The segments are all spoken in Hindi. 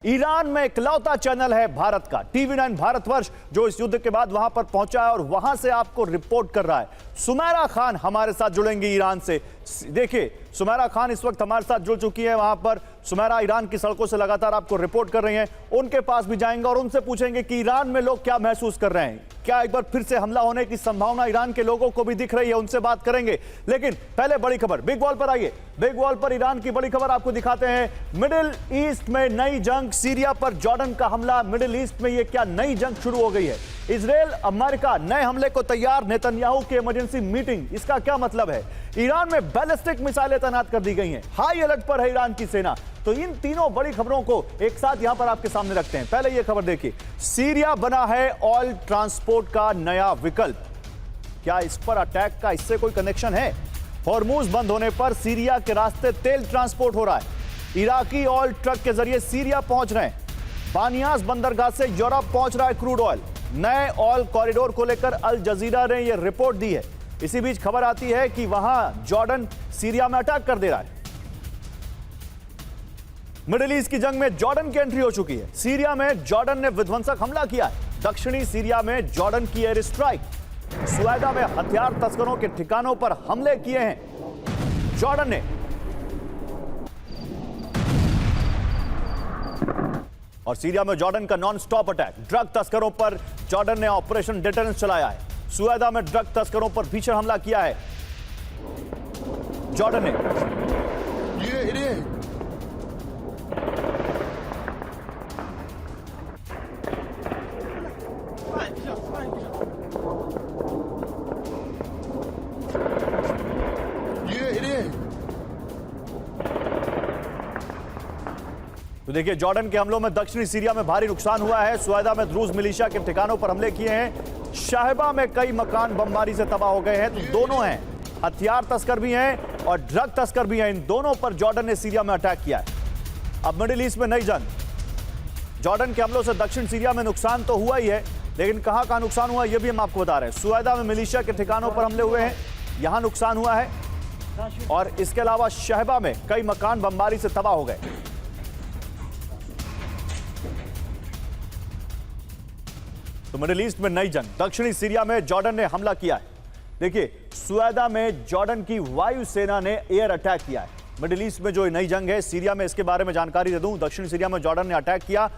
ईरान में इकलौता चैनल है भारत का TV9 भारतवर्ष, जो इस युद्ध के बाद वहां पर पहुंचा है और वहां से आपको रिपोर्ट कर रहा है। सुमैरा खान हमारे साथ जुड़ेंगे ईरान से। देखिए, सुमैरा खान इस वक्त हमारे साथ जुड़ चुकी है वहां पर। सुमैरा ईरान की सड़कों से लगातार आपको रिपोर्ट कर रही हैं। उनके पास भी जाएंगे और उनसे पूछेंगे कि ईरान में लोग क्या महसूस कर रहे हैं, क्या एक बार फिर से हमला होने की संभावना ईरान के लोगों को भी दिख रही है, उनसे बात करेंगे। लेकिन पहले बड़ी खबर, बिग वॉल पर आइए। बिग वॉल पर ईरान की बड़ी खबर आपको दिखाते हैं। मिडिल ईस्ट में नई जंग, सीरिया पर जॉर्डन का हमला। मिडिल ईस्ट में यह क्या नई जंग शुरू हो गई है? इजराइल अमेरिका नए हमले को तैयार, नेतन्याहू की इमरजेंसी मीटिंग, इसका क्या मतलब है? ईरान में बैलिस्टिक मिसाइलें तैनात कर दी गई हैं, हाई अलर्ट पर है ईरान की सेना। तो इन तीनों बड़ी खबरों को एक साथ यहां पर आपके सामने रखते हैं। पहले यह खबर देखिए, सीरिया बना है ऑयल ट्रांसपोर्ट का नया विकल्प। क्या इस पर अटैक का इससे कोई कनेक्शन है? हॉर्मूज बंद होने पर सीरिया के रास्ते तेल ट्रांसपोर्ट हो रहा है। इराकी ऑयल ट्रक के जरिए सीरिया पहुंच रहे हैं। बानियास बंदरगाह से यूरोप पहुंच रहा है क्रूड ऑयल। नए ऑयल कॉरिडोर को लेकर अल जजीरा ने यह रिपोर्ट दी है। इसी बीच खबर आती है कि वहां जॉर्डन सीरिया में अटैक कर दे रहा है। मिडिल ईस्ट की जंग में जॉर्डन की एंट्री हो चुकी है। सीरिया में जॉर्डन ने विध्वंसक हमला किया है। दक्षिणी सीरिया में जॉर्डन की एयर स्ट्राइक। सुएदा में हथियार तस्करों के ठिकानों पर हमले किए हैं जॉर्डन ने। और सीरिया में जॉर्डन का नॉन स्टॉप अटैक। ड्रग तस्करों पर जॉर्डन ने ऑपरेशन डेटरेंस चलाया है। सुएदा में ड्रग तस्करों पर भीषण हमला किया है जॉर्डन ने। तो देखिए, जॉर्डन के हमलों में दक्षिणी सीरिया में भारी नुकसान हुआ है। सुएदा में द्रूज मिलिशिया के ठिकानों पर हमले किए हैं। शाहिबा में कई मकान बमबारी से तबाह हो गए हैं। तो दोनों हैं, हथियार तस्कर भी हैं और ड्रग तस्कर भी हैं। इन दोनों पर जॉर्डन ने सीरिया में अटैक किया है। अब मिडिल ईस्ट में नई जंग। जॉर्डन के हमलों से दक्षिण सीरिया में नुकसान तो हुआ ही है, लेकिन कहां कहां नुकसान हुआ यह भी हम आपको बता रहे हैं। सुएदा में मिलिशिया के ठिकानों पर हमले हुए हैं, यहां नुकसान हुआ है। और इसके अलावा शाहिबा में कई मकान बमबारी से तबाह हो गए। तो मिडिल ईस्ट में नई जंग, दक्षिणी सीरिया में जॉर्डन ने हमला किया है। देखिए, सुएदा में जॉर्डन की वायुसेना ने एयर अटैक किया है। मिडिल ईस्ट में जो नई जंग है, सीरिया में, इसके बारे में जानकारी दे दूं। दक्षिणी सीरिया में जॉर्डन ने अटैक किया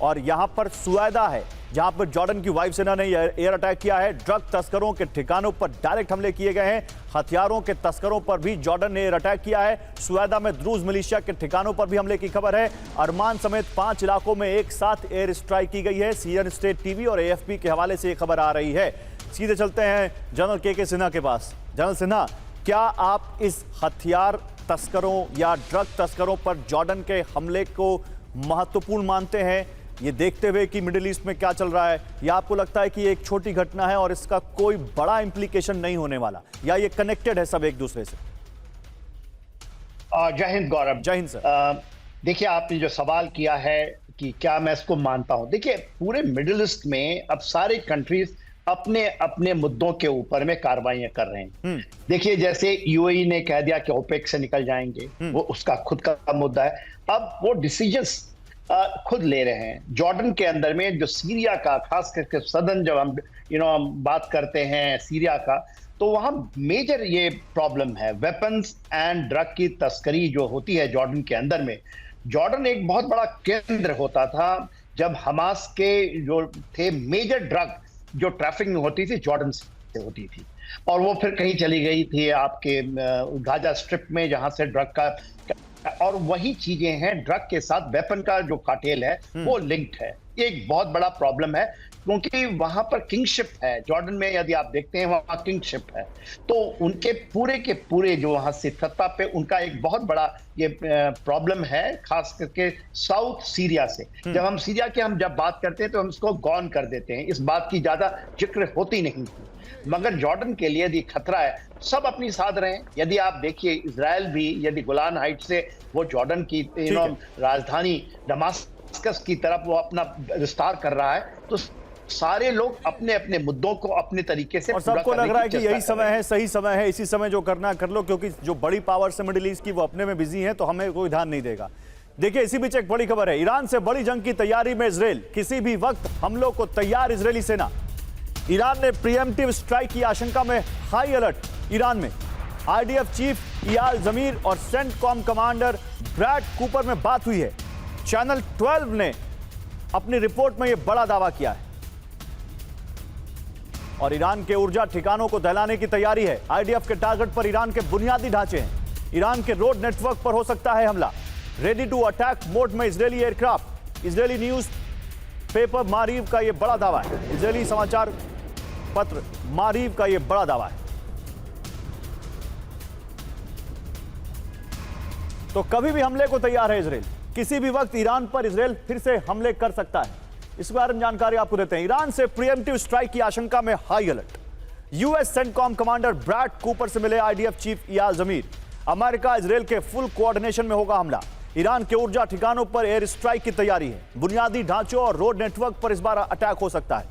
और यहां पर सुएदा है जहां पर जॉर्डन की वायुसेना ने एयर अटैक किया है। ड्रग तस्करों के ठिकानों पर डायरेक्ट हमले किए गए हैं। हथियारों के तस्करों पर भी जॉर्डन ने एयर अटैक किया है। सुएदा में द्रूज मिलिशिया के ठिकानों पर भी हमले की खबर है। अरमान समेत 5 इलाकों में एक साथ एयर स्ट्राइक की गई है। CNN स्टेट TV और AFP के हवाले से यह खबर आ रही है। सीधे चलते हैं जनरल KK सिन्हा के पास। जनरल सिन्हा, क्या आप इस हथियार तस्करों या ड्रग तस्करों पर जॉर्डन के हमले को महत्वपूर्ण मानते हैं, ये देखते हुए कि मिडिल ईस्ट में क्या चल रहा है, या आपको लगता है कि ये एक छोटी घटना है और इसका कोई बड़ा इंप्लीकेशन नहीं होने वाला, या ये कनेक्टेड है सब एक दूसरे से? जय हिंद गौरव। जय हिंद सर। देखिए, आपने जो सवाल किया है कि क्या मैं इसको मानता हूं, देखिए पूरे मिडिल ईस्ट में अब सारे कंट्रीज अपने अपने मुद्दों के ऊपर में कार्रवाइयां कर रहे हैं। देखिए, जैसे UAE ने कह दिया कि ओपेक से निकल जाएंगे, वो उसका खुद का मुद्दा है। अब वो डिसीजंस खुद ले रहे हैं। जॉर्डन के अंदर में जो सीरिया का, खास करके सदन, जब हम बात करते हैं सीरिया का, तो वहां मेजर ये प्रॉब्लम है, वेपन्स एंड ड्रग की तस्करी जो होती है जॉर्डन के अंदर में। जॉर्डन एक बहुत बड़ा केंद्र होता था जब हमास के जो थे, मेजर ड्रग जो ट्रैफिकिंग होती थी जॉर्डन से होती थी, और वो फिर कहीं चली गई थी आपके गाजा स्ट्रिप में, जहां से ड्रग का, और वही चीजें हैं ड्रग के साथ वेपन का जो कार्टेल है वो लिंक्ड है। ये एक बहुत बड़ा प्रॉब्लम है, क्योंकि वहां पर किंगशिप है जॉर्डन में। यदि आप देखते हैं वहां किंगशिप है, तो उनके पूरे के पूरे जो वहां से सत्ता पे, उनका एक बहुत बड़ा ये प्रॉब्लम है, खास करके साउथ सीरिया से। जब हम सीरिया की जब बात करते हैं तो हम इसको गौन कर देते हैं, इस बात की ज्यादा जिक्र होती नहीं, मगर जॉर्डन के लिए यदि खतरा है, सब अपनी साथ रहे हैं। यदि आप देखिए, इजराइल भी यदि गोलान हाइट से वो जॉर्डन की राजधानी दमास्कस की तरफ वो अपना विस्तार कर रहा है, तो सारे लोग अपने अपने मुद्दों को अपने तरीके से, और सबको लग रहा है कि यही समय है, सही समय है, इसी समय जो करना कर लो, क्योंकि जो बड़ी पावर से मिडिल ईस्ट की वो अपने में बिजी हैं, तो हमें कोई ध्यान नहीं देगा। देखिए इसी बीच एक बड़ी खबर है, ईरान से बड़ी जंग की तैयारी में इजराइल, किसी भी वक्त हमलों को तैयार इजरायली सेना। ईरान ने प्रीएम्प्टिव स्ट्राइक की आशंका में हाई अलर्ट। ईरान में आईडीएफ चीफ इयाल जमीर और सेंटकॉम कमांडर ब्रैड कूपर में बात हुई है। चैनल 12 ने अपनी रिपोर्ट में यह बड़ा दावा किया है और ईरान के ऊर्जा ठिकानों को दहलाने की तैयारी है। आईडीएफ के टारगेट पर ईरान के बुनियादी ढांचे हैं। ईरान के रोड नेटवर्क पर हो सकता है हमला। रेडी टू अटैक मोड में Israeli aircraft. Israeli news paper Maariv का यह बड़ा दावा है। इजरायली समाचार पत्र मारीव का यह बड़ा दावा है। तो कभी भी हमले को तैयार है इजराइल। किसी भी वक्त ईरान पर इजराइल फिर से हमले कर सकता है। इस बारे में जानकारी आपको देते हैं। ईरान से प्रीएम्प्टिव स्ट्राइक की आशंका में high alert. US CENTCOM commander Brad Cooper से मिले आईडीएफ चीफ इयाल जमीर। अमेरिका इजराइल के फुल कोऑर्डिनेशन में होगा हमला। ईरान के ऊर्जा ठिकानों पर एयर स्ट्राइक की तैयारी है। बुनियादी ढांचों और रोड नेटवर्क पर इस बार अटैक हो सकता है।